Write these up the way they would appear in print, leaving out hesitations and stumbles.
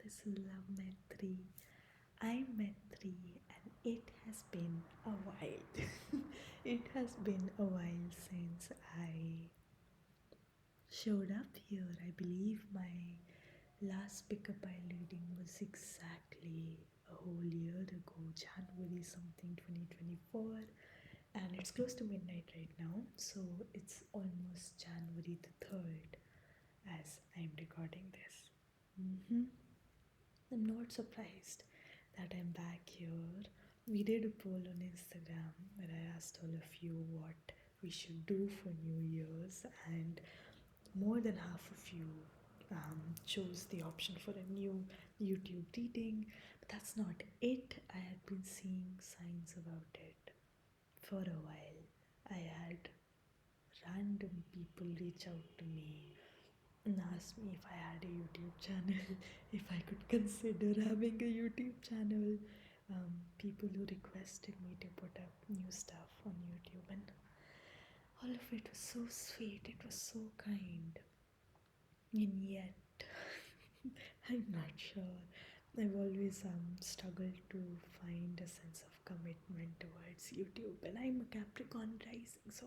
this is Love Maitri. I'm Maitri, and it has been a while. It has been a while since I showed up here. I believe my last pickup I reading was exactly a whole year ago, January something 2024, and it's close to midnight right now, so it's almost January the 3rd as I'm recording this. I'm not surprised that I'm back here. We did a poll on Instagram where I asked all of you what we should do for New Year's, and more than half of you chose the option for a new YouTube reading. But that's not it. I had been seeing signs about it for a while. I had random people reach out to me and asked me if I had a YouTube channel, if I could consider having a YouTube channel. People who requested me to put up new stuff on YouTube, and all of it was so sweet, it was so kind. And yet, I'm not sure. I've always struggled to find a sense of commitment towards YouTube, and I'm a Capricorn rising, so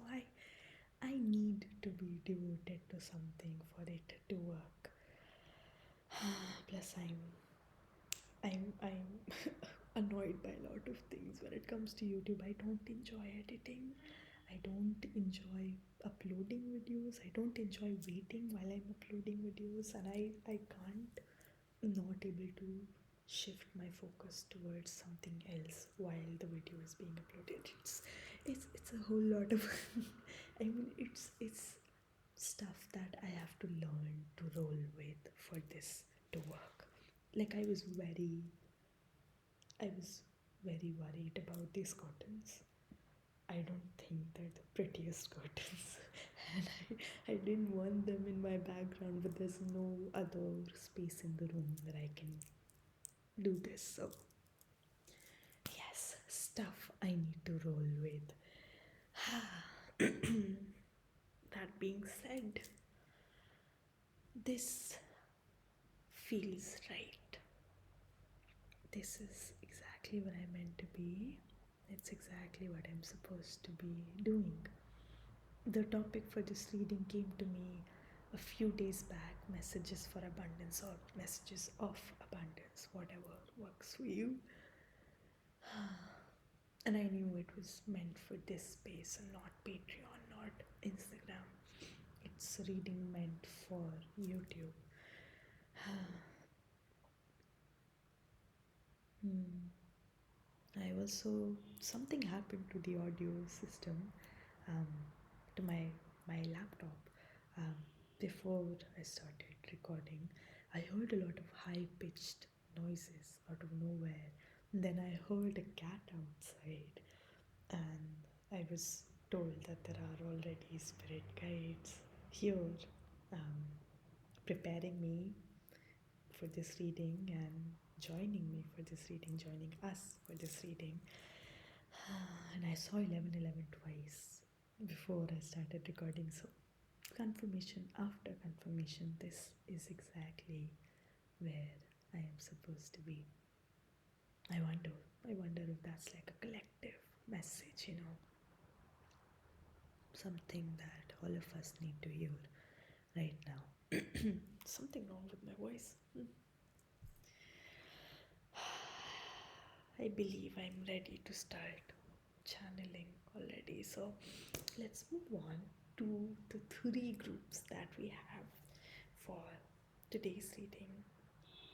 I need to be devoted to something for it to work. Plus, I'm annoyed by a lot of things when it comes to YouTube. I don't enjoy editing. I don't enjoy uploading videos. I don't enjoy waiting while I'm uploading videos, and I can't not able to shift my focus towards something else while the video is being uploaded. It's a whole lot of I mean it's stuff that I have to learn to roll with for this to work. Like I was very worried about these curtains. I don't think they're the prettiest curtains, and I didn't want them in my background, but there's no other space in the room where I can do this. So, yes, stuff I need to roll with. That being said, this feels right. This is exactly what I meant to be. It's exactly what I'm supposed to be doing. The topic for this reading came to me a few days back, messages for abundance or messages of abundance, whatever works for you. And I knew it was meant for this space and not Patreon, not Instagram. It's reading meant for YouTube. I also, something happened to the audio system, um, to my laptop. Um, Before I started recording, I heard a lot of high-pitched noises out of nowhere. Then I heard a cat outside, and I was told that there are already spirit guides here, um, preparing me for this reading and joining me for this reading, joining us for this reading. And I saw 1111 twice before I started recording. So, confirmation after confirmation, this is exactly where I am supposed to be. I wonder if that's like a collective message, something that all of us need to hear right now. Something wrong with my voice. I believe I'm ready to start channeling already. So let's move on to the 3 groups that we have for today's reading.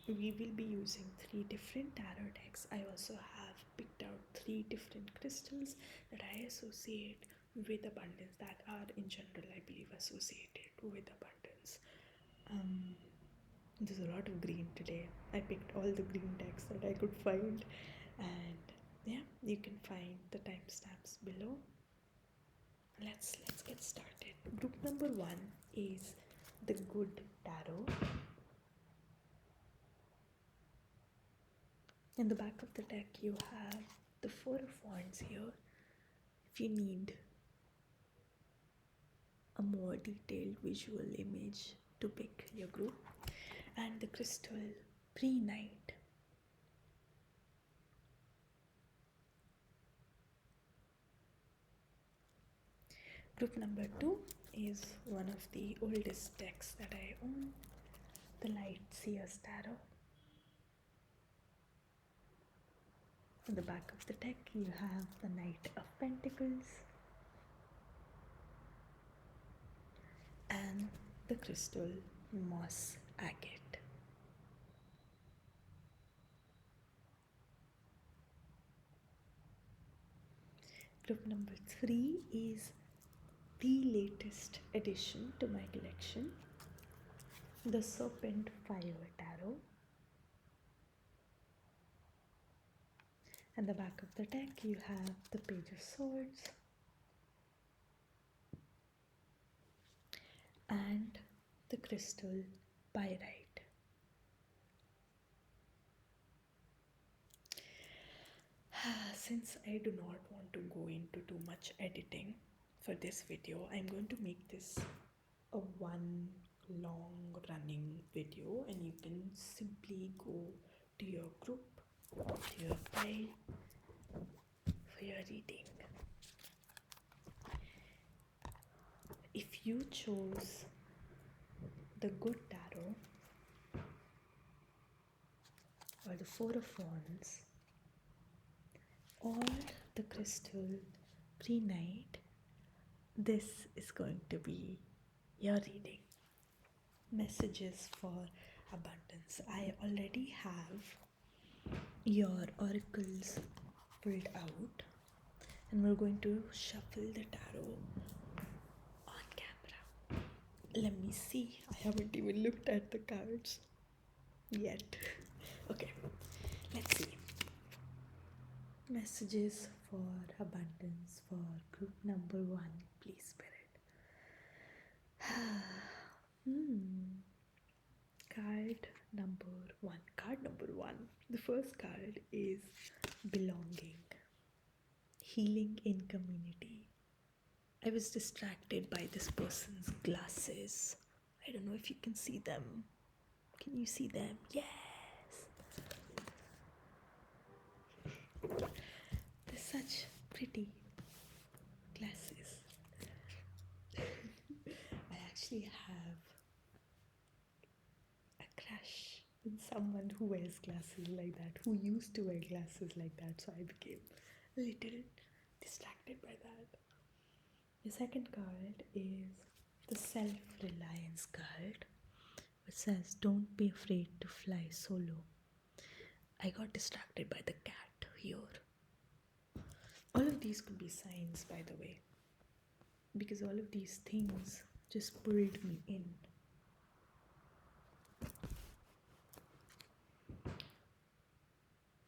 We will be using 3 different tarot decks. I also have picked out 3 different crystals that I associate with abundance, that are in general, I believe, associated with abundance. There's a lot of green today. I picked all the green decks that I could find, and yeah, you can find the timestamps below. Let's get started. Group number 1 is the Good Tarot. In the back of the deck, you have the 4 of Wands here. If you need a more detailed visual image to pick your group, and the crystal Prehnite. Group number 2 is one of the oldest decks that I own, the Light Seer's Tarot. On the back of the deck, you have the Knight of Pentacles and the crystal moss agate. Group number 3 is the latest addition to my collection, the Serpentfire Tarot. And the back of the deck, you have the Page of Swords and the crystal Pyrite. Since I do not want to go into too much editing for this video, I'm going to make this a one long running video, and you can simply go to your group, to your pile for your reading. If you chose the Good Tarot or the Four of Wands or the crystal Prehnite, this is going to be your reading. Messages for abundance. I already have your oracles pulled out, and we're going to shuffle the tarot on camera. Let me see. I haven't even looked at the cards yet. Okay, let's see. Messages for abundance for group number 1, please, Spirit. Card number one. The first card is belonging, healing in community. I was distracted by this person's glasses. I don't know if you can see them. Can you see them? Yes! They're such pretty glasses. I actually have a crush on someone who wears glasses like that, who used to wear glasses like that, so I became a little distracted by that. The second card is the self-reliance card, which says, don't be afraid to fly solo. I got distracted by the cat here. All of these could be signs, by the way, because all of these things just pulled me in.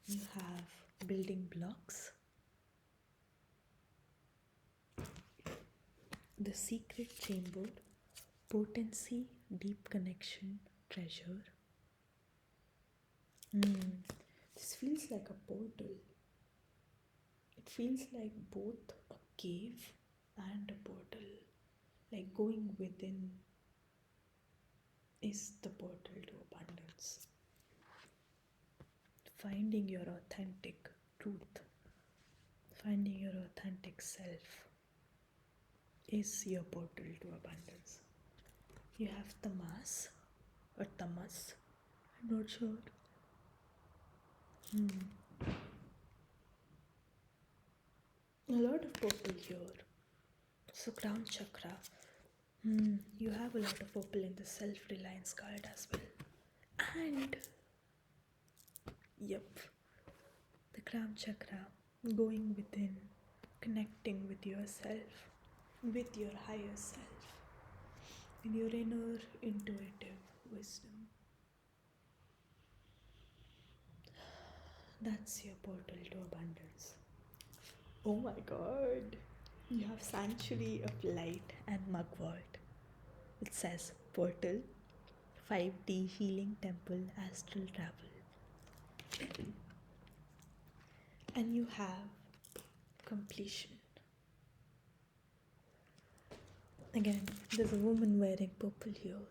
You have building blocks, the secret chamber, potency, deep connection, treasure. This feels like a portal. It feels like both a cave and a portal. Like going within is the portal to abundance. Finding your authentic truth, finding your authentic self is your portal to abundance. You have tamas or tamas, I'm not sure. A lot of purple here. So crown chakra. You have a lot of purple in the self-reliance card as well. And yep, the crown chakra, going within, connecting with yourself, with your higher self, in your inner intuitive wisdom. That's your portal to abundance. Oh my god, you have Sanctuary of Light and Mugwort. It says portal, 5D healing temple, astral travel. And you have completion. Again, there's a woman wearing purple here.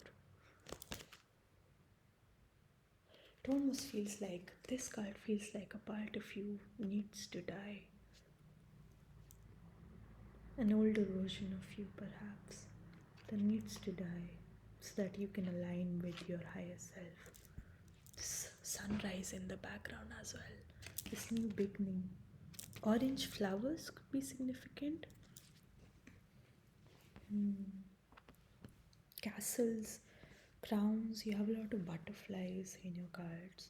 It almost feels like this card feels like a part of you needs to die. An older version of you, perhaps, that needs to die so that you can align with your higher self. This sunrise in the background as well. This new beginning. Orange flowers could be significant. Castles, crowns. You have a lot of butterflies in your cards.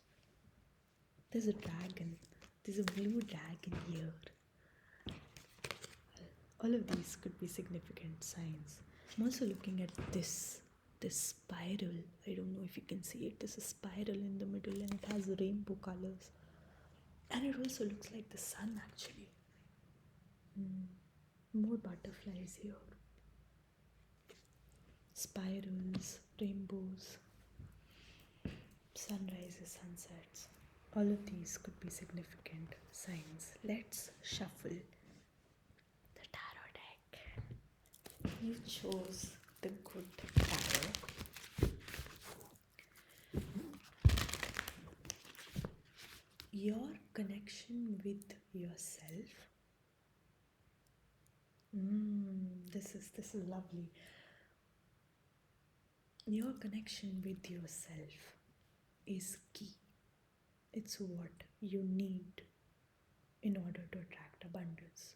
There's a dragon. There's a blue dragon here. All of these could be significant signs. I'm also looking at this spiral. I don't know if you can see it. There's a spiral in the middle and it has rainbow colors. And it also looks like the sun actually. More butterflies here. Spirals, rainbows, sunrises, sunsets. All of these could be significant signs. Let's shuffle the tarot deck. You chose the good tarot. Your connection with yourself. This is lovely. Your connection with yourself is key. It's what you need in order to attract abundance.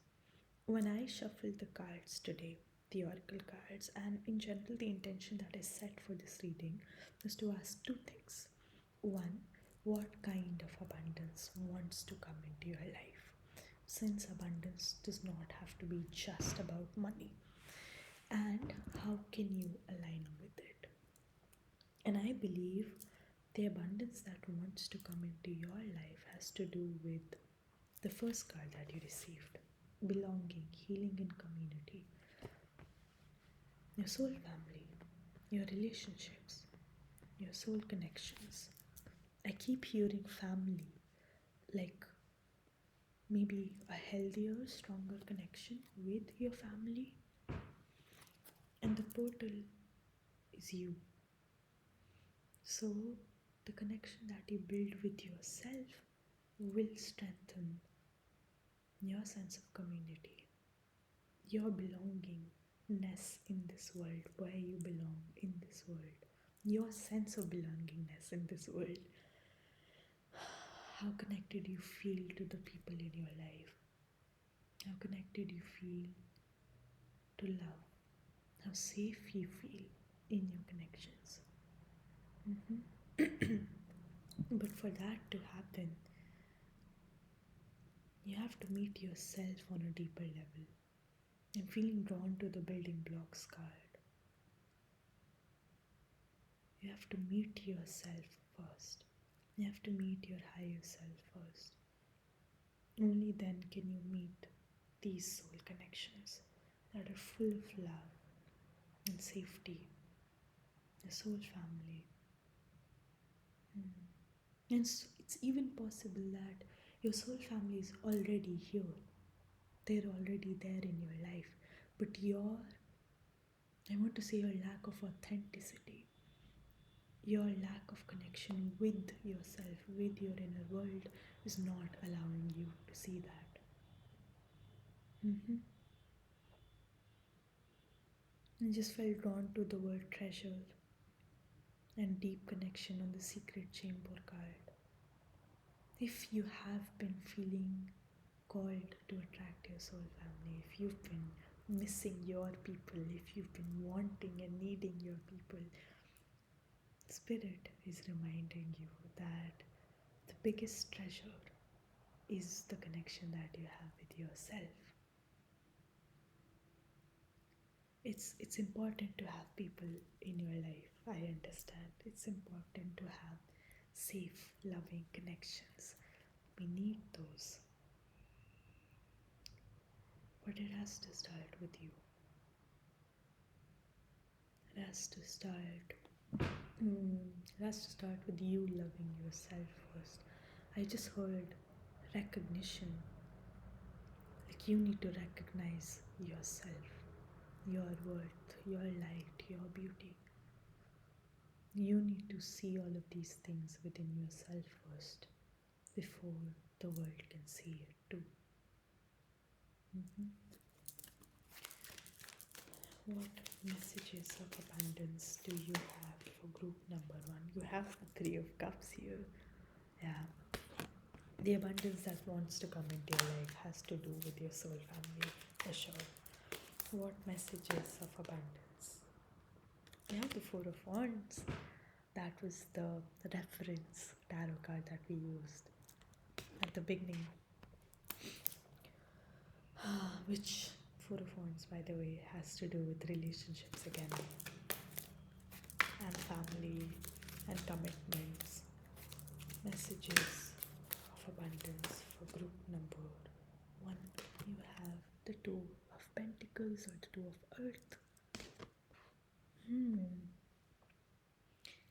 When I shuffled the cards today, the oracle cards, and in general the intention that is set for this reading was to ask two things. One, what kind of abundance wants to come into your life? Since abundance does not have to be just about money. And how can you align with it? And I believe the abundance that wants to come into your life has to do with the first card that you received. Belonging, healing and community. Your soul family, your relationships, your soul connections. I keep hearing family, like maybe a healthier, stronger connection with your family. And the portal is you. So the connection that you build with yourself will strengthen your sense of community, your belongingness in this world, where you belong in this world, your sense of belongingness in this world. How connected you feel to the people in your life, how connected you feel to love, how safe you feel in your connections. But for that to happen, you have to meet yourself on a deeper level. I'm feeling drawn to the building blocks card. You have to meet yourself first. You have to meet your higher self first. Only then can you meet these soul connections that are full of love and safety. The soul family. And so it's even possible that your soul family is already here. They're already there in your life. But I want to say your lack of authenticity, your lack of connection with yourself, with your inner world, is not allowing you to see that. I just felt drawn to the word treasure and deep connection on the secret chamber card. If you have been feeling called to attract your soul family, if you've been missing your people, if you've been wanting and needing your people, Spirit is reminding you that the biggest treasure is the connection that you have with yourself. It's important to have people in your life. I understand. It's important to have safe, loving connections. We need those. But it has to start with you. It has to start with you loving yourself first. I just heard recognition. Like you need to recognize yourself, your worth, your light, your beauty. You need to see all of these things within yourself first before the world can see it too. Mhm. What messages of abundance do you have for group number one? You have the Three of Cups here. Yeah. The abundance that wants to come into your life has to do with your soul family, for sure. What messages of abundance? You have the Four of Wands. That was the reference tarot card that we used at the beginning. Which Four of Wands, by the way, has to do with relationships again, and family, and commitments. Messages of abundance for group number one. You have the Two of Pentacles or the Two of Earth.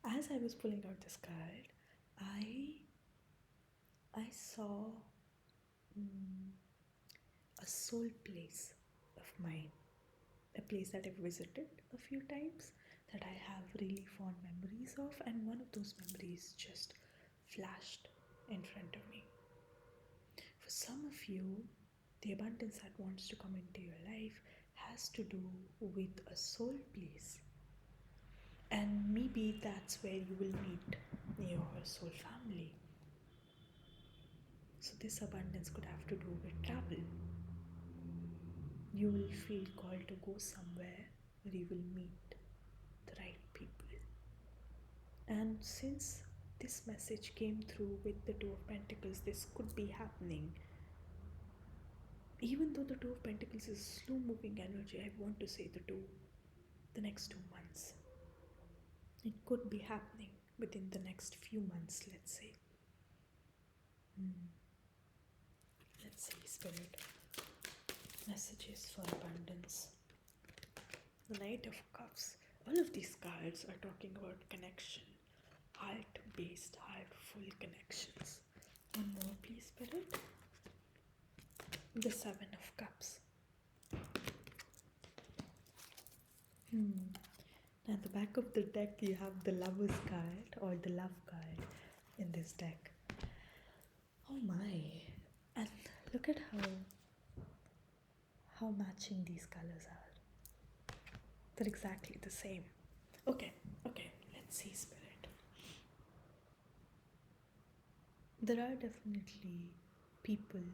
As I was pulling out this card, I saw a soul place of mine, a place that I've visited a few times, that I have really fond memories of, and one of those memories just flashed in front of me. For some of you, the abundance that wants to come into your life has to do with a soul place. And maybe that's where you will meet your soul family. So this abundance could have to do with travel. You will feel called to go somewhere where you will meet the right people. And since this message came through with the Two of Pentacles, this could be happening. Even though the Two of Pentacles is slow moving energy, I want to say the next 2 months. It could be happening within the next few months, let's say. Let's see, Spirit. Messages for abundance. The Knight of Cups. All of these cards are talking about connection. Heart-based, heartful connections. One more, please, Spirit. The Seven of Cups. At the back of the deck, you have the Lover's card or the Love card in this deck. Oh my. And look at how matching these colors are. They're exactly the same. Okay, let's see, Spirit. There are definitely people,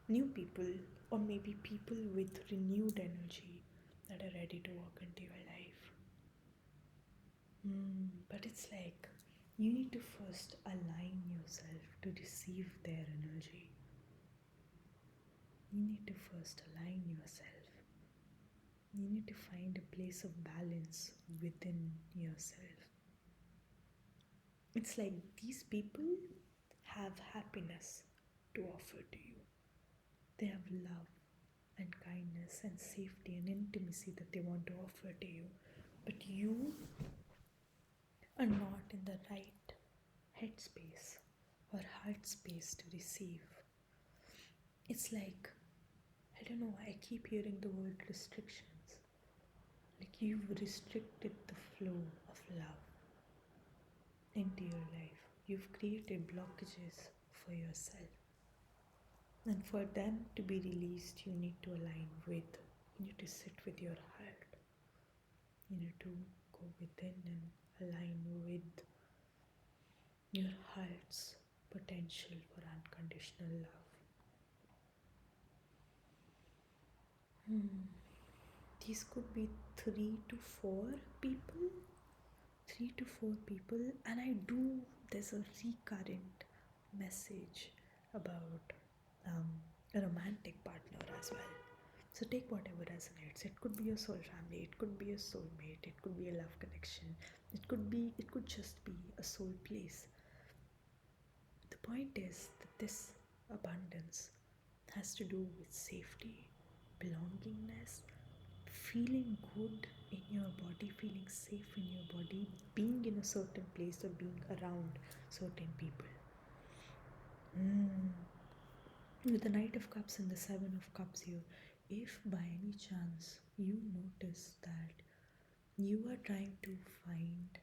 new people, or maybe people with renewed energy that are ready to walk into your life. But it's like you need to first align yourself to receive their energy. You need to first align yourself. You need to find a place of balance within yourself. It's like these people have happiness to offer to you. They have love and kindness and safety and intimacy that they want to offer to you. But you are not in the right headspace or heart space to receive. It's like, I don't know, I keep hearing the word restrictions. Like you've restricted the flow of love into your life. You've created blockages for yourself. And for them to be released, you need to align with, you need to sit with your heart. You need to go within and align with your heart's potential for unconditional love. These could be 3 to 4 people. 3 to 4 people, and there's a recurrent message about a romantic partner as well. So take whatever resonates. It could be your soul family, it could be a soulmate, it could be a love connection, it could just be a soul place. The point is that this abundance has to do with safety, belongingness, feeling good in your body, feeling safe in your body, being in a certain place or being around certain people. With the Knight of Cups and the Seven of Cups here, if by any chance you notice that you are trying to find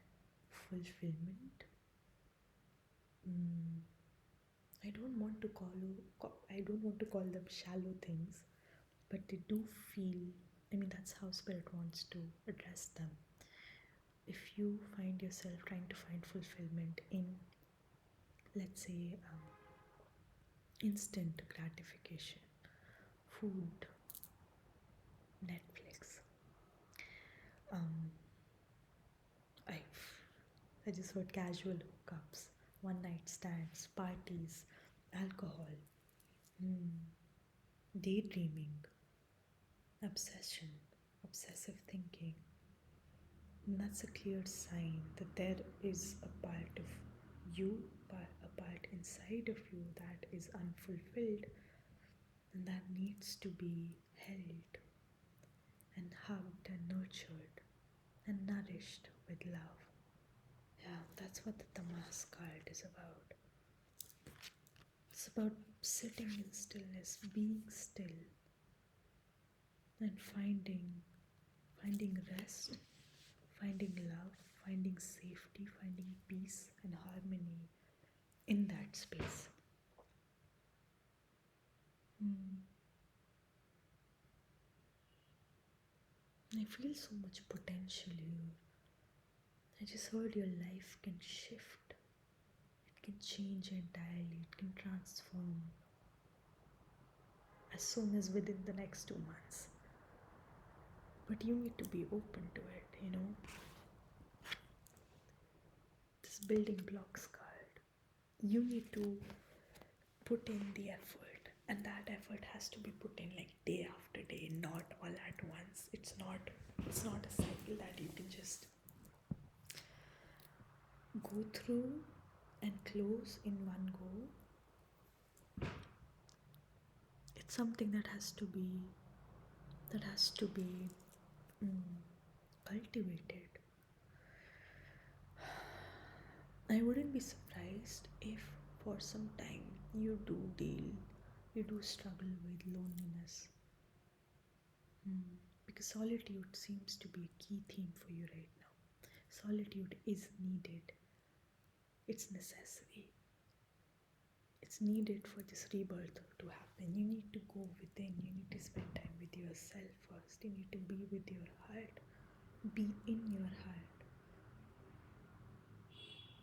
fulfillment. Mm, I don't want to call them shallow things, but they do feel. I mean, that's how spirit wants to address them. If you find yourself trying to find fulfillment in, let's say, instant gratification, food, Netflix, um, I I just heard casual hookups, one night stands, parties, alcohol, mm, daydreaming, obsession, obsessive thinking. And that's a clear sign that there is a part of you, a part inside of you that is unfulfilled and that needs to be held and hugged and nurtured and nourished with love. Yeah, that's what the Tamas card is about. It's about sitting in stillness, being still, and finding rest, finding love, finding safety, finding peace and harmony in that space. I feel so much potential here. I just heard your life can shift, it can change entirely, it can transform as soon as within the next 2 months. But you need to be open to it. This building blocks card. You need to put in the effort, and that effort has to be put in like day after day, not all at once. It's not a cycle that you can just go through and close in one go. It's something that has to be cultivated. I wouldn't be surprised if for some time you do struggle with loneliness. Because solitude seems to be a key theme for you right now. Solitude is needed. It's necessary. It's needed for this rebirth to happen. You need to go within. You need to spend time with yourself first. You need to be with your heart. Be in your heart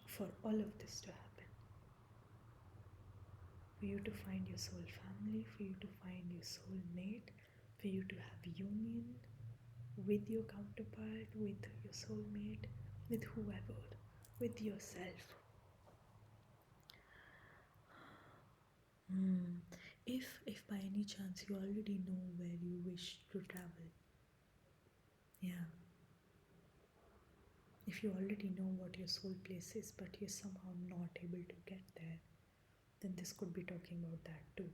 for all of this to happen. For you to find your soul family, for you to find your soul mate, for you to have union with your counterpart, with your soulmate, with whoever, with yourself. If by any chance you already know where you wish to travel, yeah. If you already know what your soul place is, but you're somehow not able to get there, then this could be talking about that too.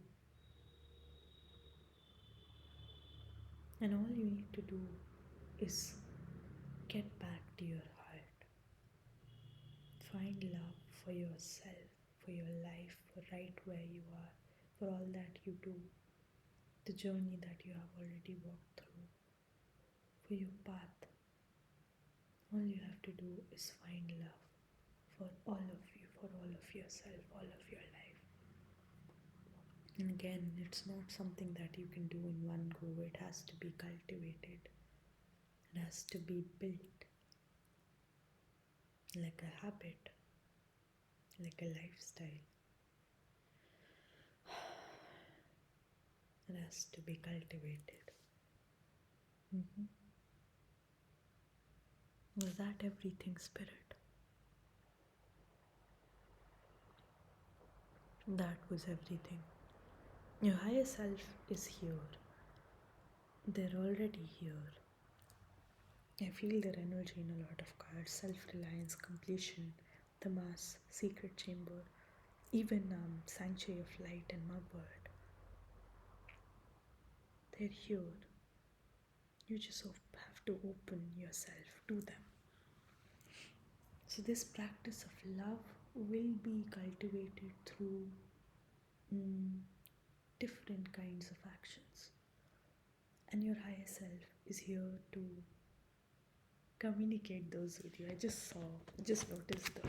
And all you need to do is get back to your heart. Find love for yourself, for your life, for right where you are, for all that you do, the journey that you have already walked through, for your path. All you have to do is find love for all of you, for all of yourself, all of your life. And again, it's not something that you can do in one go. It has to be cultivated. It has to be built like a habit, like a lifestyle. It has to be cultivated. Was that everything, Spirit? That was everything. Your higher self is here. They're already here. I feel their energy in a lot of cards. Self-reliance, completion, the mass, secret chamber, even sanctuary of light and mugwort. They're here. You just have to open yourself to them. So this practice of love will be cultivated through different kinds of actions. And your higher self is here to communicate those with you. I just noticed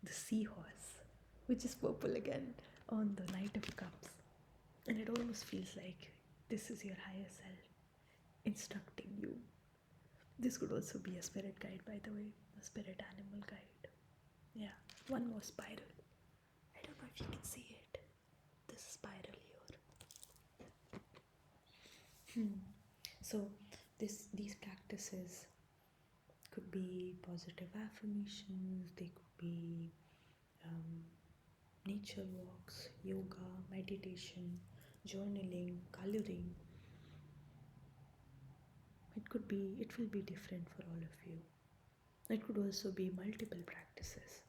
the seahorse, which is purple again, on the Knight of Cups. And it almost feels like this is your higher self instructing you. This could also be a spirit guide, by the way, a spirit animal guide. Yeah, one more spiral. I don't know if you can see it. This spiral here. So these practices could be positive affirmations. They could be um, nature walks, yoga, meditation, journaling, coloring. It will be different for all of you. It could also be multiple practices.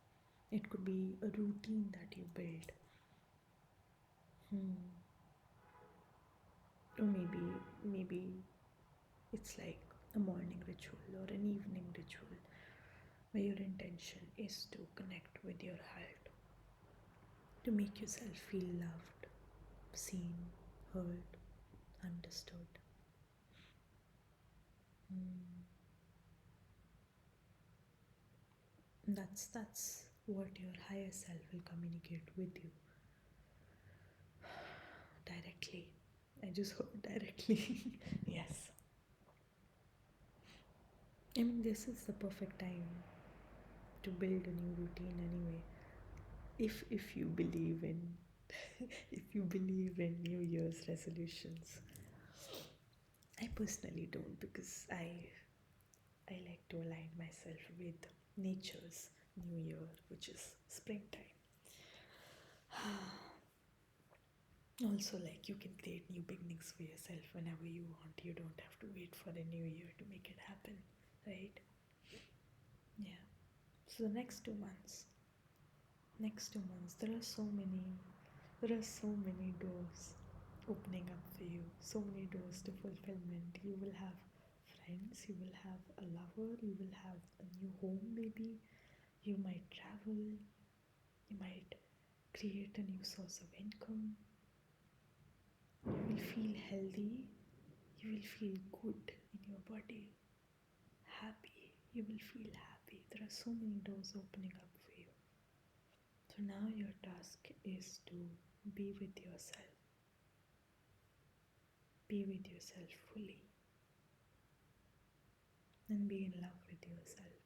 It could be a routine that you build. Or maybe it's like a morning ritual or an evening ritual where your intention is to connect with your heart, to make yourself feel loved, seen, heard, understood. That's what your higher self will communicate with you directly. I just hope directly. Yes. I mean, this is the perfect time to build a new routine anyway. If you believe in if you believe in New Year's resolutions. I personally don't, because I like to align myself with nature's new year, which is springtime. Also, like, you can create new beginnings for yourself whenever you want. You don't have to wait for a new year to make it happen, right? Yeah. So the next 2 months, there are so many doors opening up for you. So many doors to fulfillment. You will have friends. You will have a lover. You will have a new home. Maybe you might travel. You might create a new source of income. You will feel healthy. You will feel good in your body. Happy. You will feel happy. There are so many doors opening up for you. So now your task is to be with yourself. Be with yourself fully. And be in love with yourself.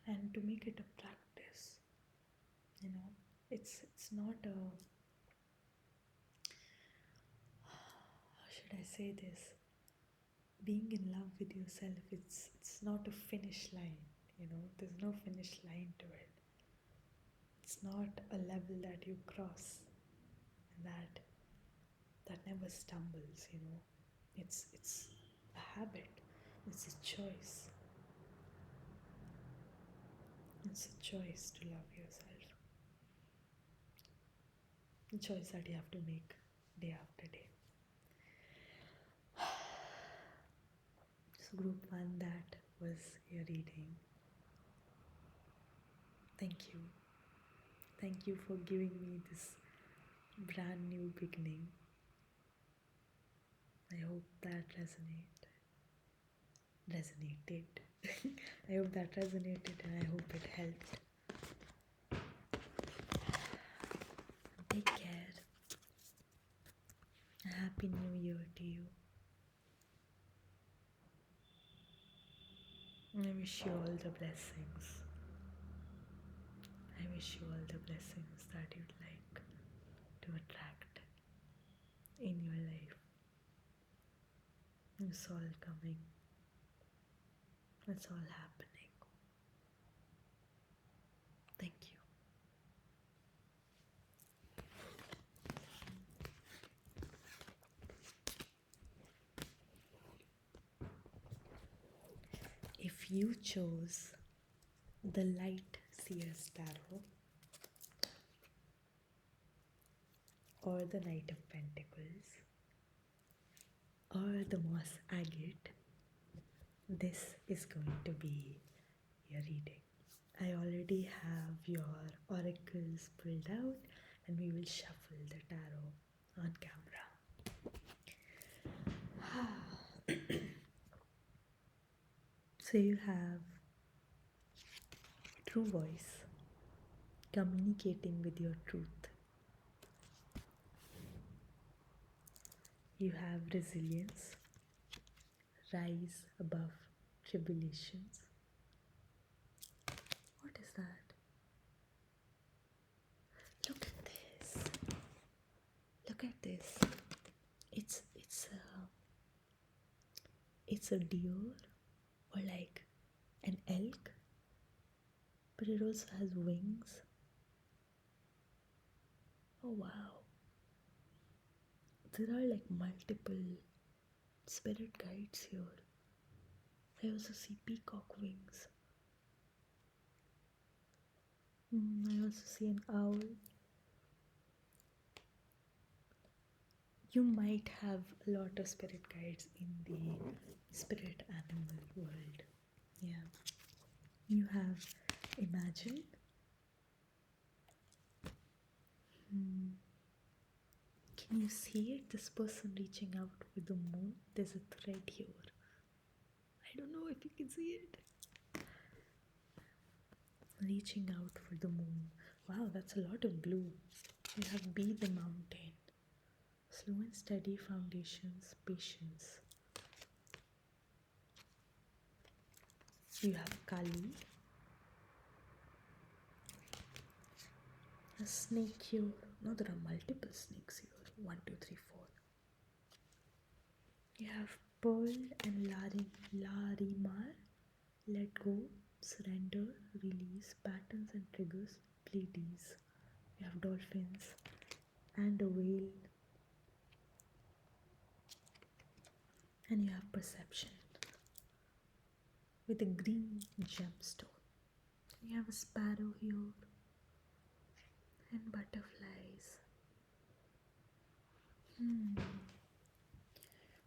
And to make it a practice, it's not a, how should I say this? Being in love with yourself, it's not a finish line, there's no finish line to it. It's not a level that you cross and that never stumbles, It's a habit. It's a choice. It's a choice to love yourself. A choice that you have to make day after day. So group 1, that was your reading. Thank you. Thank you for giving me this brand new beginning. I hope that resonated. I hope that resonated, and I hope it helped. Take care. A happy new year to you. I wish you all the blessings. I wish you all the blessings that you'd like to attract in your life. It's all coming. It's all happening. Thank you. If you chose the light Seer's tarot or the Knight of Pentacles or the Moss Agate, this is going to be your reading. I already have your oracles pulled out, and we will shuffle the tarot on camera. So you have true voice, communicating with your truth. You have resilience, rise above tribulations. What is that? Look at this. Look at this. It's a deer or like an elk, but it also has wings. Oh wow. There are like multiple spirit guides here. I also see peacock wings. I also see an owl. You might have a lot of spirit guides in the spirit animal world. Yeah. You have imagine. Can you see it? This person reaching out with the moon. There's a thread here. I don't know if you can see it. Reaching out for the moon. Wow, that's a lot of blue. You have Be the Mountain. Slow and steady foundations, patience. You have Kali. A snake here. No, there are multiple snakes here. 1, 2, 3, 4. You have Pearl and Larimar. Let go, surrender, release, patterns and triggers, Pleiades. You have dolphins and a whale. And you have perception with a green gemstone. You have a sparrow here and butterflies.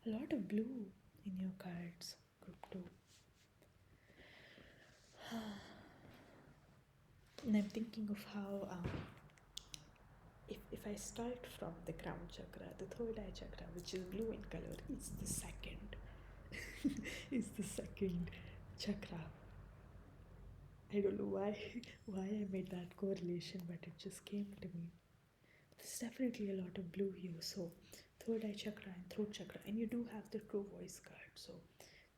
A lot of blue in your cards, group 2. And I'm thinking of how if I start from the crown chakra, the third eye chakra, which is blue in color, is the second. Is the second chakra. I don't know why I made that correlation, but it just came to me. There's definitely a lot of blue here. So third eye chakra and throat chakra, and you do have the true voice card. So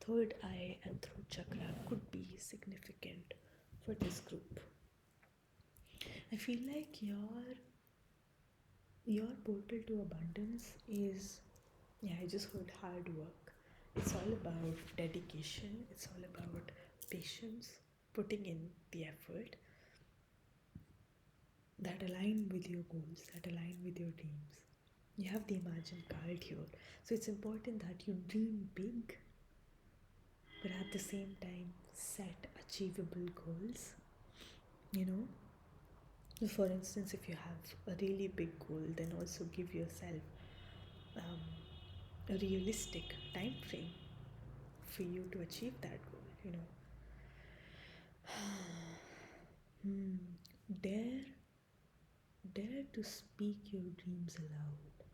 third eye and throat chakra could be significant for this group. I feel like your portal to abundance is, yeah, I just heard hard work. It's all about dedication. It's all about patience, putting in the effort that align with your goals, that align with your dreams. You have the Imagine card here. So it's important that you dream big, but at the same time set achievable goals. You know, for instance, if you have a really big goal, then also give yourself a realistic time frame for you to achieve that goal. You know, dare to speak your dreams aloud.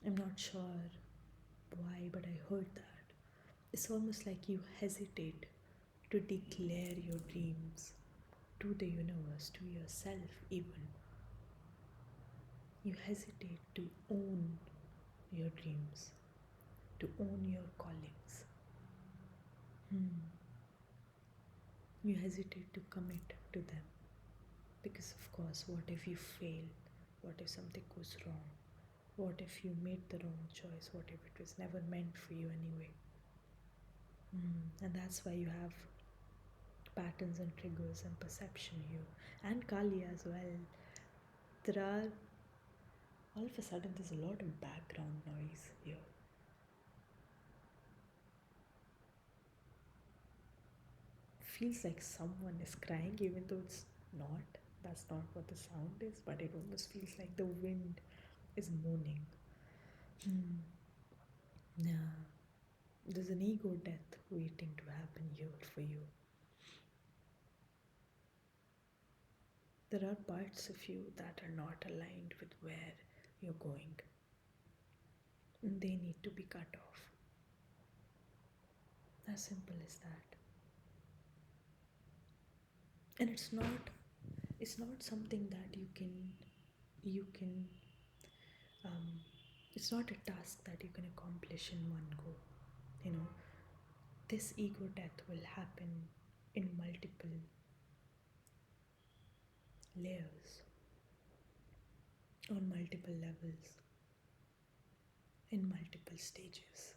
I'm not sure why, but I heard that. It's almost like you hesitate to declare your dreams to the universe, to yourself, even. You hesitate to own your dreams, to own your callings. You hesitate to commit to them because, of course, what if you fail? What if something goes wrong? What if you made the wrong choice? What if it was never meant for you anyway? And that's why you have patterns and triggers and perception here, and Kali as well. There are, all of a sudden, there's a lot of background noise here. Feels like someone is crying, even though it's not. That's not what the sound is, but it almost feels like the wind is moaning. Yeah, there's an ego death waiting to happen here for you. There are parts of you that are not aligned with where you're going. They need to be cut off. As simple as that. And it's not something that you can um, it's not a task that you can accomplish in one go. You know, this ego death will happen in multiple layers, on multiple levels, in multiple stages.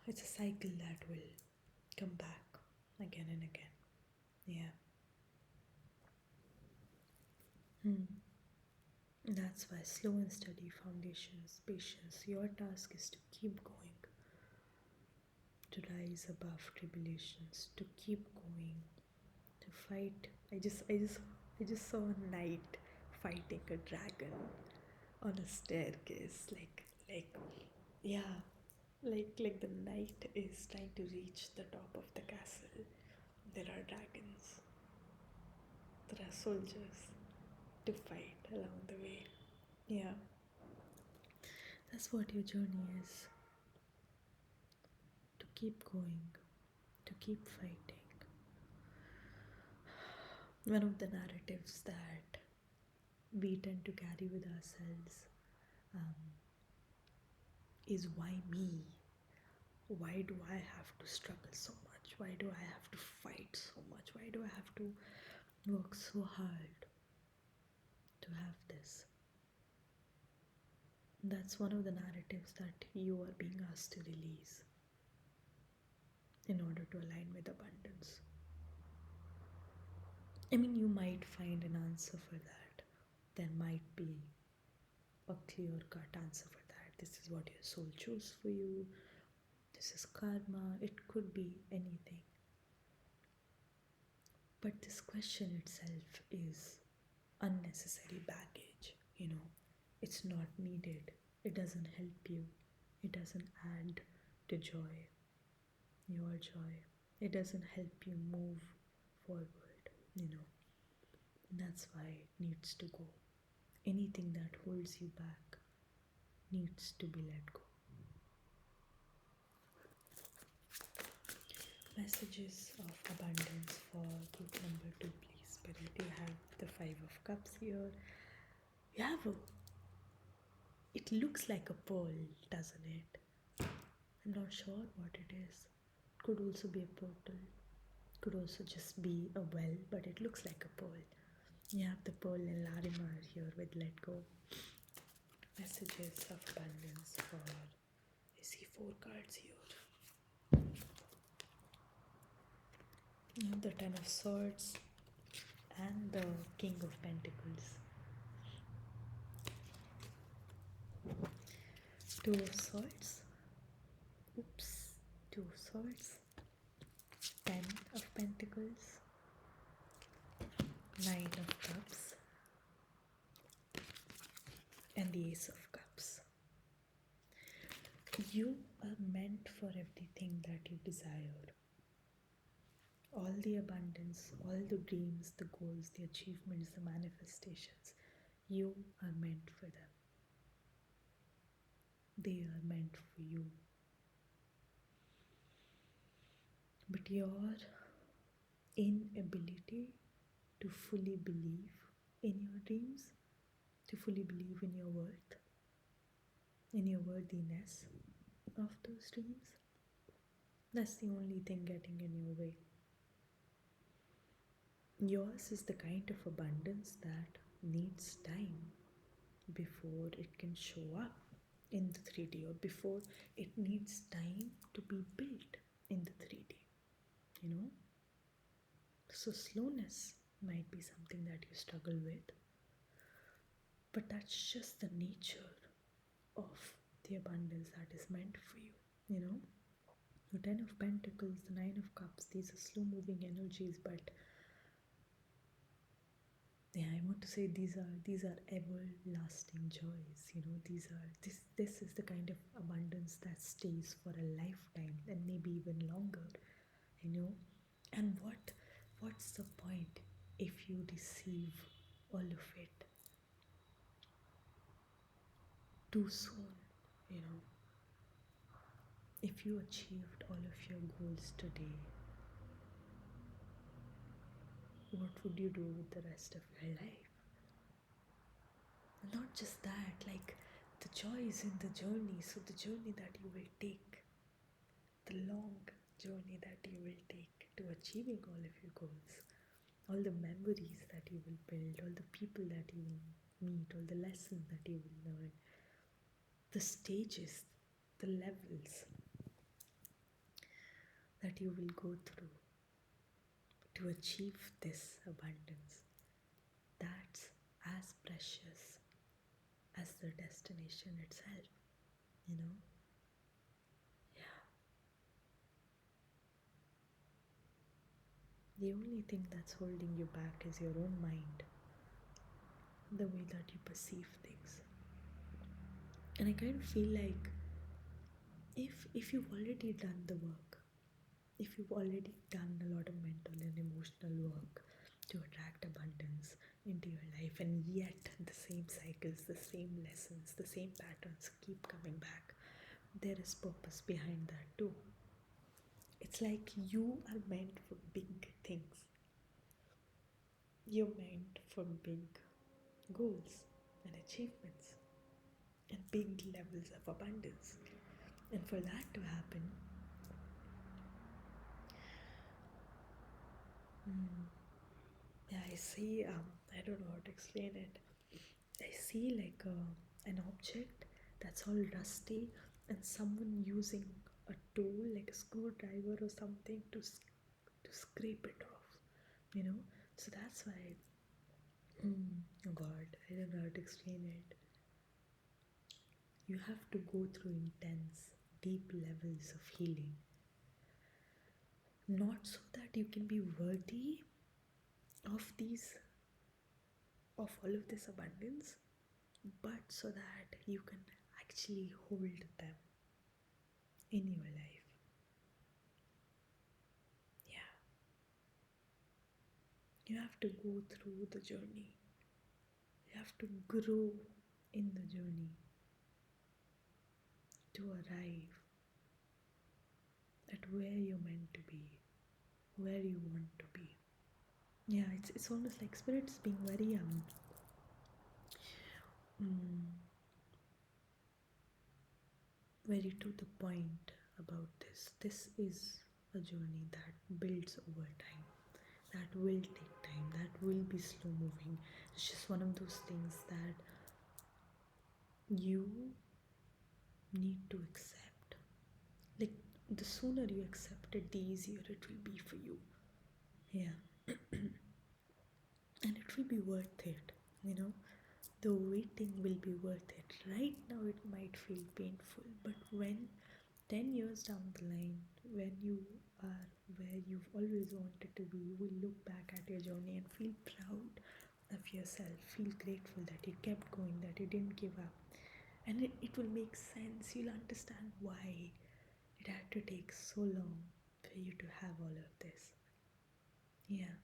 It's a cycle that will come back again and again. Yeah. That's why slow and steady foundations, patience. Your task is to keep going, to rise above tribulations, to keep going, to fight. I just saw a knight fighting a dragon on a staircase. Like yeah, like the knight is trying to reach the top of the castle. There are dragons. There are soldiers to fight along the way. Yeah, that's what your journey is. To keep going, to keep fighting. One of the narratives that we tend to carry with ourselves um, is why me? Why do I have to struggle so much? Why do I have to fight so much? Why do I have to work so hard to have this? That's one of the narratives that you are being asked to release in order to align with abundance. I mean, you might find an answer for that. There might be a clear cut answer for that. This is what your soul chose for you. This is karma. It could be anything. But this question itself is unnecessary baggage, It's not needed. It doesn't help you. It doesn't add to joy, your joy. It doesn't help you move forward, That's why it needs to go. Anything that holds you back needs to be let go. Messages of abundance for group number 2, please. Spirit, you have the 5 of Cups here. You have it looks like a pearl, doesn't it? I'm not sure what it is. It could also be a portal. It could also just be a well, but it looks like a pearl. You have the pearl and Larimar here with let go. Messages of abundance for, I see 4 cards here. You have the 10 of Swords and the King of Pentacles. 2 of Swords. Oops. 2 of Swords. 10 of Pentacles. 9 of Cups. And the Ace of Cups. You are meant for everything that you desire. All the abundance, all the dreams, the goals, the achievements, the manifestations. You are meant for them. They are meant for you. But your inability to fully believe in your dreams, to fully believe in your worth, in your worthiness of those dreams, that's the only thing getting in your way. Yours is the kind of abundance that needs time before it can show up in the 3D, or before it needs time to be built in the 3D, So slowness might be something that you struggle with, but that's just the nature of the abundance that is meant for you, The 10 of Pentacles, the 9 of Cups, these are slow moving energies, but I want to say these are everlasting joys, this is the kind of abundance that stays for a lifetime and maybe even longer, and what's the point if you receive all of it too soon, If you achieved all of your goals today, what would you do with the rest of your life? Not just that, like the joy is in the journey. So the journey that you will take, the long journey that you will take to achieving all of your goals, all the memories that you will build, all the people that you will meet, all the lessons that you will learn, the stages, the levels that you will go through to achieve this abundance, that's as precious as the destination itself, you know? Yeah. The only thing that's holding you back is your own mind, the way that you perceive things. And I kind of feel like if you've already done the work, if you've already done a lot of mental and emotional work to attract abundance into your life, and yet the same cycles, the same lessons, the same patterns keep coming back, there is purpose behind that too. It's like you are meant for big things. You're meant for big goals and achievements and big levels of abundance. And for that to happen, yeah, I see, I don't know how to explain it. I see like an object that's all rusty and someone using a tool like a screwdriver or something to scrape it off, you know? So that's why, oh God, I don't know how to explain it. You have to go through intense, deep levels of healing. Not so that you can be worthy of these, of all of this abundance, but so that you can actually hold them in your life. Yeah. You have to go through the journey. You have to grow in the journey to arrive at where you're meant to be, where you want to be. Yeah, it's almost like spirits being very mm, very to the point about this. This is a journey that builds over time, that will take time, that will be slow moving. It's just one of those things that you need to accept. Like, the sooner you accept it, the easier it will be for you. Yeah. And it will be worth it, you know. The waiting will be worth it. Right now, it might feel painful, but when 10 years down the line, when you are where you've always wanted to be, you will look back at your journey and feel proud of yourself, feel grateful that you kept going, that you didn't give up. And it will make sense. You'll understand why it had to take so long for you to have all of this. Yeah.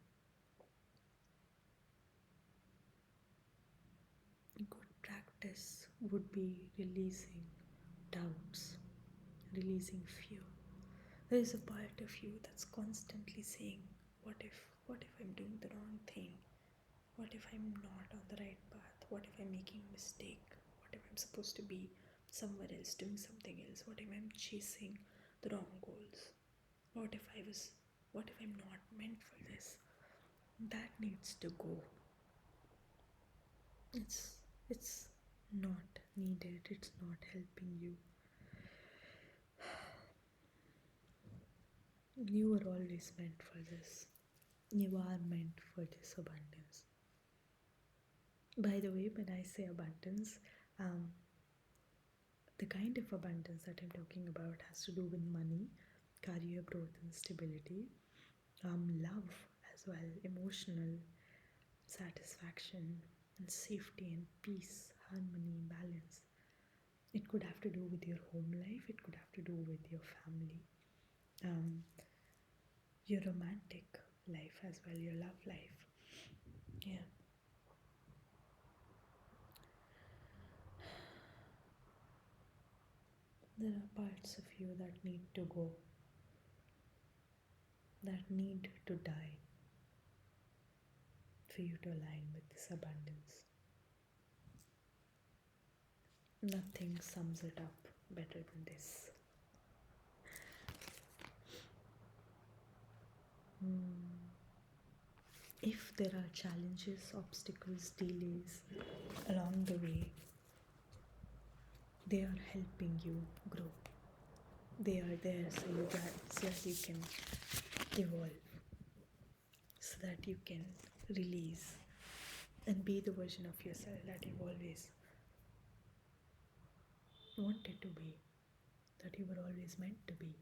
Good practice would be releasing doubts, releasing fear. There is a part of you that's constantly saying, what if? What if I'm doing the wrong thing? What if I'm not on the right path? What if I'm making a mistake? What if I'm supposed to be somewhere else doing something else? What if I'm chasing the wrong goals? What if I'm not meant for this? That needs to go. It's not needed. It's not helping you. You were always meant for this. You are meant for this abundance. By the way, when I say abundance, the kind of abundance that I'm talking about has to do with money, career growth and stability, love as well, emotional satisfaction and safety and peace, harmony, balance. It could have to do with your home life, it could have to do with your family, um, your romantic life as well, your love life. Yeah. There are parts of you that need to go, that need to die for you to align with this abundance. Nothing sums it up better than this. If there are challenges, obstacles, delays along the way, they are helping you grow. They are there so that you can evolve, so that you can release and be the version of yourself that you've always wanted to be, that you were always meant to be.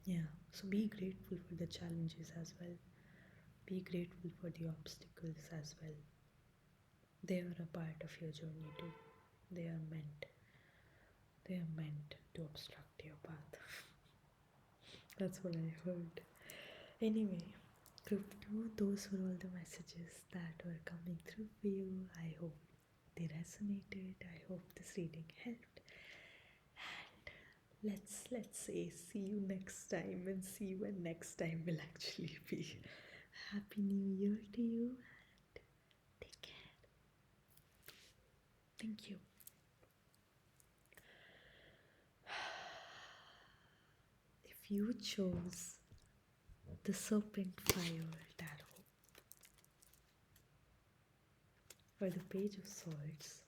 Yeah, so be grateful for the challenges as well. Be grateful for the obstacles as well. They are a part of your journey too. They are meant to obstruct your path. That's what I heard. Anyway, those were all the messages that were coming through for you. I hope they resonated. I hope this reading helped. And let's say see you next time, and see when next time will actually be. Happy New Year to you, and take care. Thank you. If you chose the Serpentfire tarot or the Page of Swords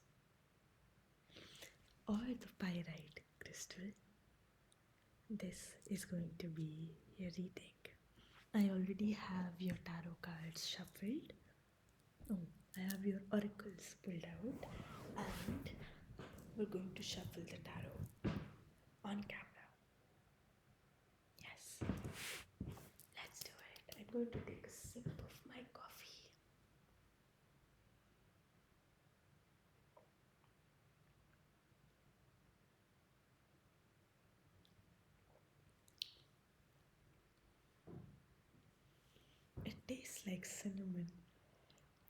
or the Pyrite crystal, this is going to be your reading. I already have your tarot cards shuffled. Oh, I have your oracles pulled out, and we're going to shuffle the tarot on camera. Yes, let's do it. I'm going to take a sip of my coffee. It tastes like cinnamon,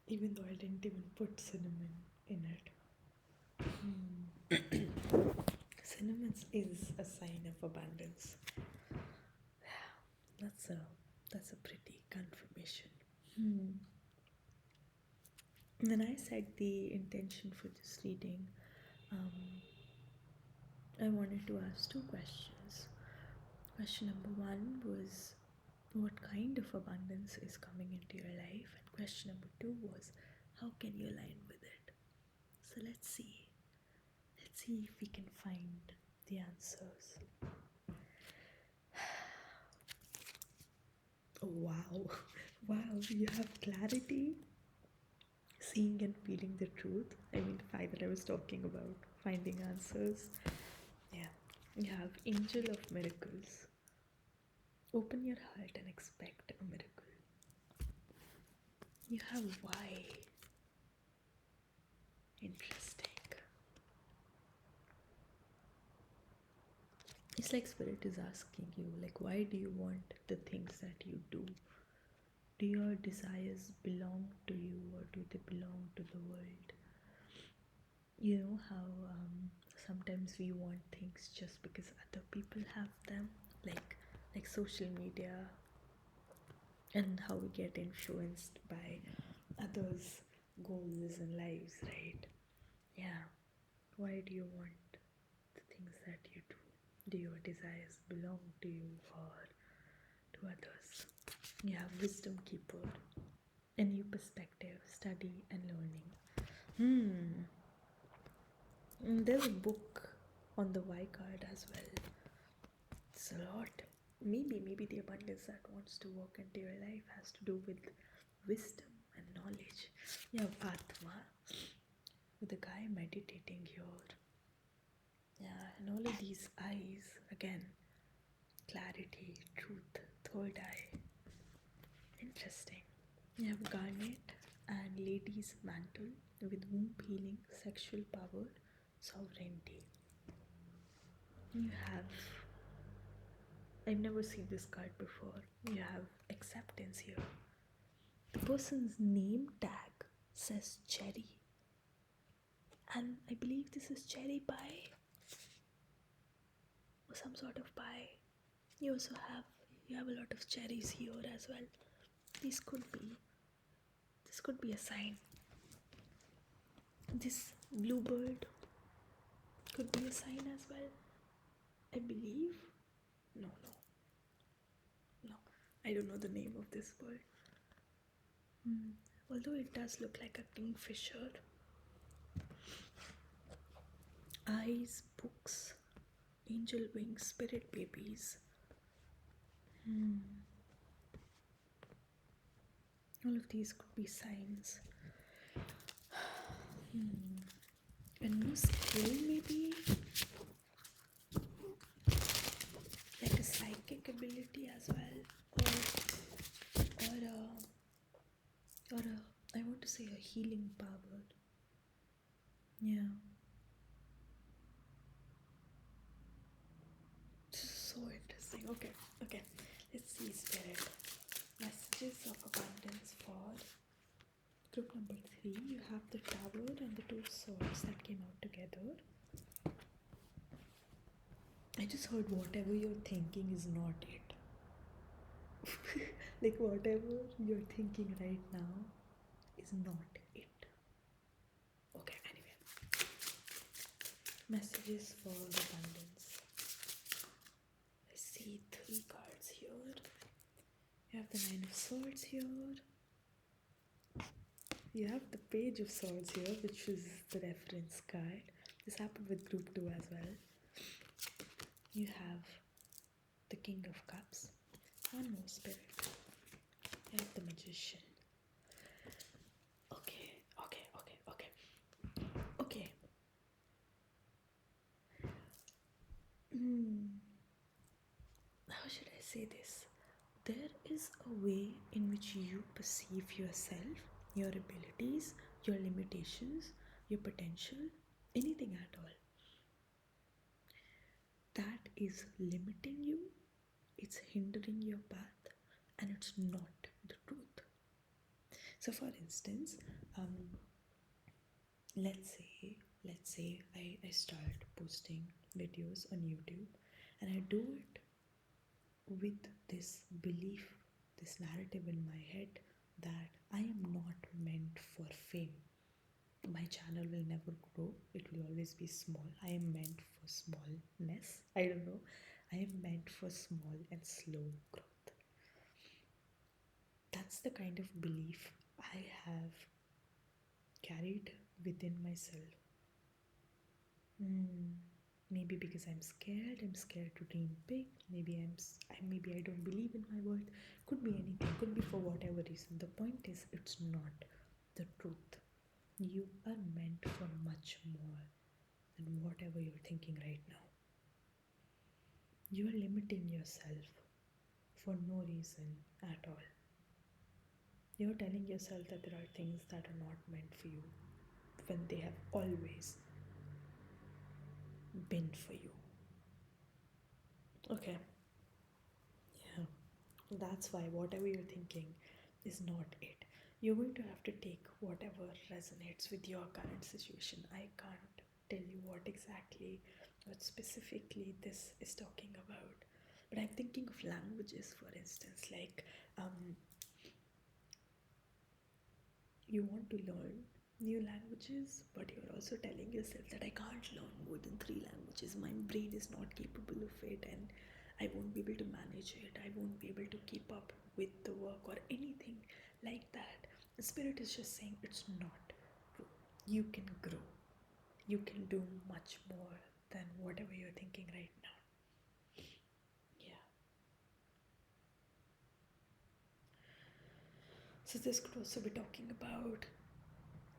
even though I didn't even put cinnamon in it. Cinnamon is a sign of abundance. That's a pretty confirmation. When I set the intention for this reading, I wanted to ask two questions. Question number one was, what kind of abundance is coming into your life? And question number two was, how can you align with it? So let's see if we can find the answers. Oh, wow, you have clarity, seeing and feeling the truth. I mean, the fact that I was talking about finding answers. Yeah, you have Angel of Miracles. Open your heart and expect a miracle. You have Why. Interesting. It's like Spirit is asking you, like, why do you want the things that you do? Do your desires belong to you, or do they belong to the world? You know how sometimes we want things just because other people have them, like social media, and how we get influenced by others' goals and lives, right? Yeah. Why do you want the things that you do? Do your desires belong to you or to others? You have Wisdom Keeper, a new perspective, study and learning. There's a book on the Y card as well. It's a lot. Maybe the abundance that wants to walk into your life has to do with wisdom and knowledge. You have Atma, with the guy meditating here. Yeah, and all of these eyes, again, clarity, truth, third eye. Interesting. You have Garnet and Lady's Mantle with womb healing, sexual power, sovereignty. You have, I've never seen this card before. You have Acceptance here. The person's name tag says Cherry, and I believe this is cherry pie. or some sort of pie. You also have a lot of cherries here as well. This could be a sign. This bluebird could be a sign as well. I believe. No. I don't know the name of this bird. Although it does look like a kingfisher. Eyes, books, angel wings, spirit babies. All of these could be signs. A new skill, maybe? Like a psychic ability as well. Or I want to say a healing power. Yeah. This is so interesting. Okay. Let's see, Spirit. Messages of abundance for group number 3. You have the tower and the 2 swords that came out together. I just heard whatever you're thinking is not it. Like whatever you're thinking right now is not it. Okay, anyway. Messages for abundance. I see 3 cards here. You have the 9 of swords here. You have the page of swords here, which is the reference card. This happened with group 2 as well. You have the king of cups. One more, Spirit. You have the magician. Okay. How should I say this? There is a way in which you perceive yourself, your abilities, your limitations, your potential, anything at all. That is limiting you, it's hindering your path, and it's not the truth. So for instance, let's say I start posting videos on YouTube, and I do it with this belief, this narrative in my head that I am not meant for fame. My channel will never grow, it will always be small. I am meant for smallness. I don't know. I am meant for small and slow growth. That's the kind of belief I have carried within myself. Maybe because I'm scared to dream big. Maybe I don't believe in my worth. Could be anything. Could be for whatever reason. The point is, it's not the truth. You are meant for much more than whatever you're thinking right now. You are limiting yourself for no reason at all. You're telling yourself that there are things that are not meant for you when they have always been for you. Okay. Yeah. That's why whatever you're thinking is not it. You're going to have to take whatever resonates with your current situation. I can't tell you what specifically this is talking about. But I'm thinking of languages, for instance, like you want to learn new languages, but you're also telling yourself that I can't learn more than 3 languages. My brain is not capable of it, and I won't be able to manage it. I won't be able to keep up with the work or anything like that. The spirit is just saying it's not true. You can grow. You can do much more than whatever you're thinking right now. Yeah. So this could also be talking about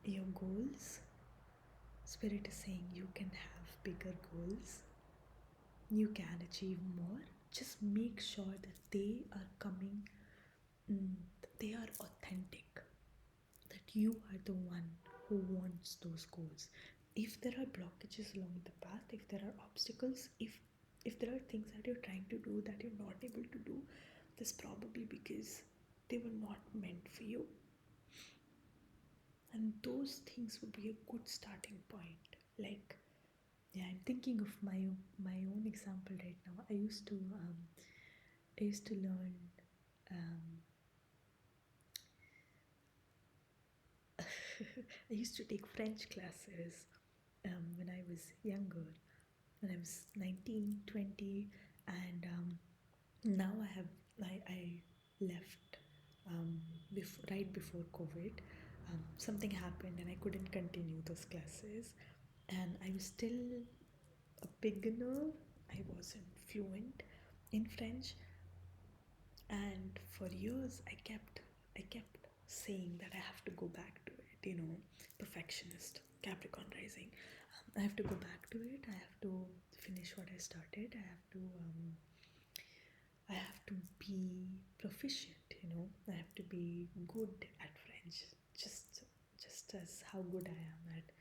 your goals. Spirit is saying you can have bigger goals. You can achieve more. Just make sure that they are coming, they are authentic. That you are the one who wants those goals. If there are blockages along the path, if there are obstacles, if there are things that you're trying to do that you're not able to do, that's probably because they were not meant for you. And those things would be a good starting point. Like, Yeah, I'm thinking of my own example right now. I used to learn. Um, I used to take French classes when I was younger, when I was 19, 20, and now I left right before COVID. Something happened and I couldn't continue those classes, and I was still a beginner. I wasn't fluent in French, and for years I kept saying that I have to go back to it. Perfectionist, Capricorn rising. I have to go back to it. I have to finish what I started. I have to be proficient. I have to be good at French, just just as how good I am at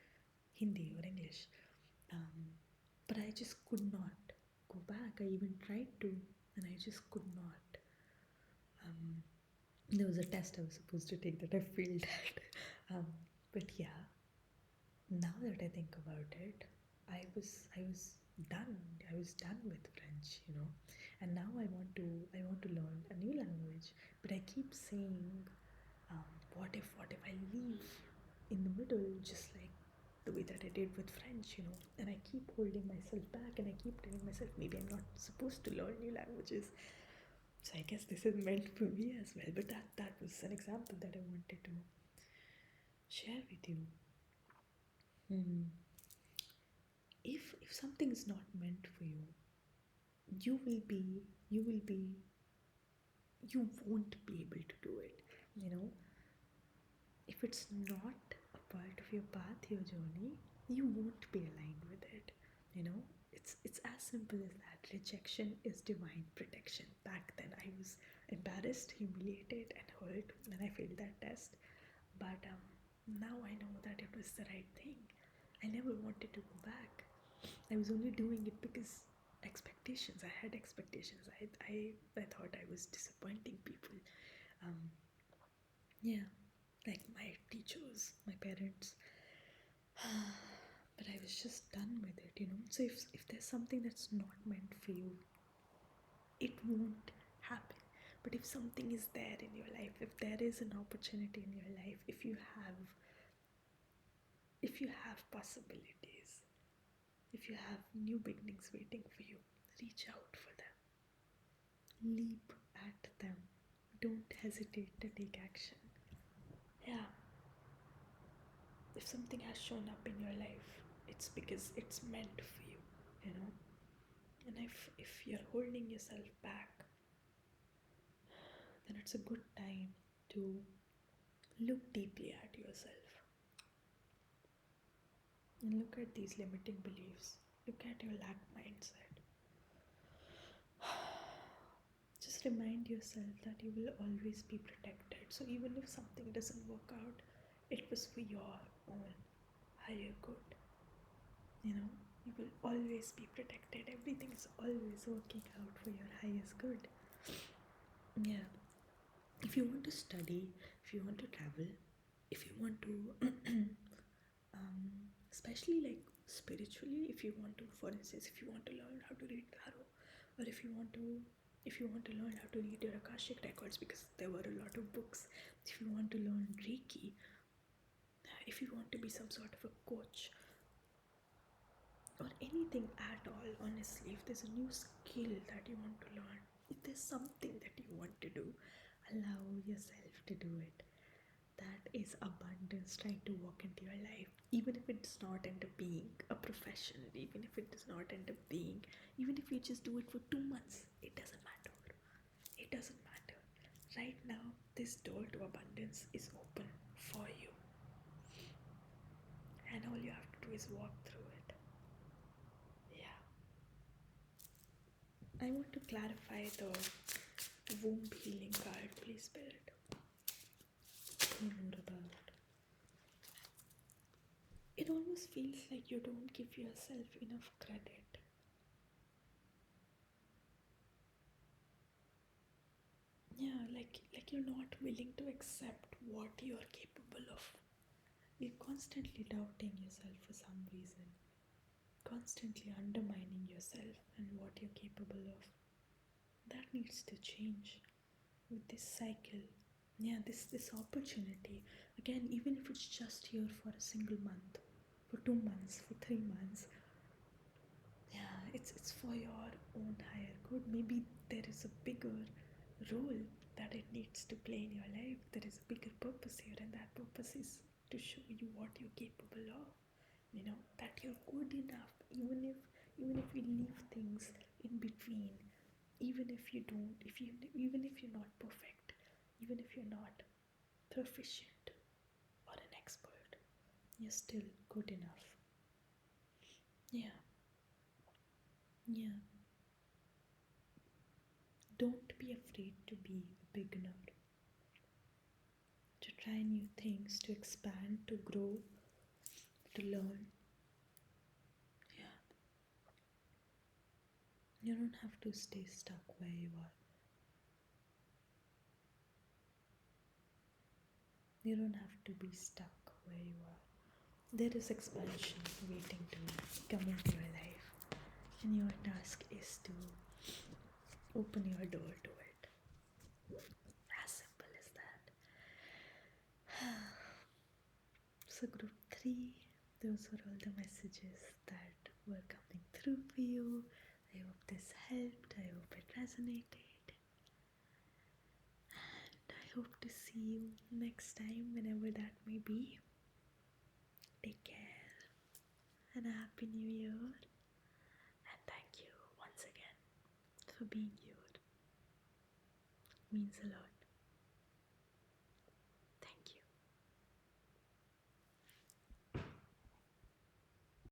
Hindi or English. um, but I just could not go back. I even tried to, and I just could not. um, there was a test I was supposed to take that I failed at. But yeah, now that I think about it, I was done. I was done with French. And now I want to learn a new language. But I keep saying, what if I leave in the middle, just like the way that I did with French. And I keep holding myself back, and I keep telling myself maybe I'm not supposed to learn new languages. So I guess this is meant for me as well. But that was an example that I wanted to share with you. Hmm. If something is not meant for you, you will be you will be you won't be able to do it. You know, if it's not a part of your path, your journey, you won't be aligned with it. You know, it's as simple as that. Rejection is divine protection. Back then, I was embarrassed, humiliated, and hurt when I failed that test. But now I know that it was the right thing. I never wanted to go back. I was only doing it because expectations. I had expectations. I thought I was disappointing people. Um, yeah, like my teachers, my parents. But I was just done with it. So if there's something that's not meant for you, it won't happen. But if something is there in your life, if there is an opportunity in your life, if you have possibilities, if you have new beginnings waiting for you, reach out for them. Leap at them. Don't hesitate to take action. Yeah, if something has shown up in your life, it's because it's meant for you. And if you're holding yourself back, then it's a good time to look deeply at yourself and look at these limiting beliefs. Look at your lack mindset. Just remind yourself that you will always be protected. So even if something doesn't work out, it was for your own higher good. You will always be protected. Everything is always working out for your highest good. Yeah. If you want to study, if you want to travel, if you want to, especially like spiritually, if you want to, for instance, if you want to learn how to read tarot, or if you want to learn how to read your Akashic records, because there were a lot of books. If you want to learn Reiki, if you want to be some sort of a coach, or anything at all, honestly, if there's a new skill that you want to learn, if there's something that you want to do, allow yourself to do it. That is abundance trying to walk into your life. Even if it does not end up being a profession, even if it does not end up being, even if you just do it for 2 months, it doesn't matter. It doesn't matter. Right now, this door to abundance is open for you, and all you have to do is walk through it. Yeah. I want to clarify the womb healing card, please, Spirit. Tell me more about it. It almost feels like you don't give yourself enough credit. Yeah, like you're not willing to accept what you're capable of. You're constantly doubting yourself for some reason. constantly undermining yourself and what you're capable of. That needs to change with this cycle. Yeah, this opportunity. Again, even if it's just here for a single month, for 2 months, for 3 months, yeah, it's for your own higher good. Maybe there is a bigger role that it needs to play in your life. There is a bigger purpose here, and that purpose is to show you what you're capable of. That you're good enough, even if you leave things in between, even if you don't, if you even if you're not perfect, even if you're not proficient or an expert, you're still good enough. Yeah, yeah. Don't be afraid to be a beginner, to try new things, to expand, to grow, to learn. Yeah, you don't have to stay stuck where you are. You don't have to be stuck where you are. There is expansion waiting to come into your life, and your task is to open your door to it. As simple as that. So, group 3, those were all the messages that were coming through for you. I hope this helped. I hope it resonated. And I hope to see you next time, whenever that may be. Take care and a happy new year. And thank you once again for being here. Means a lot.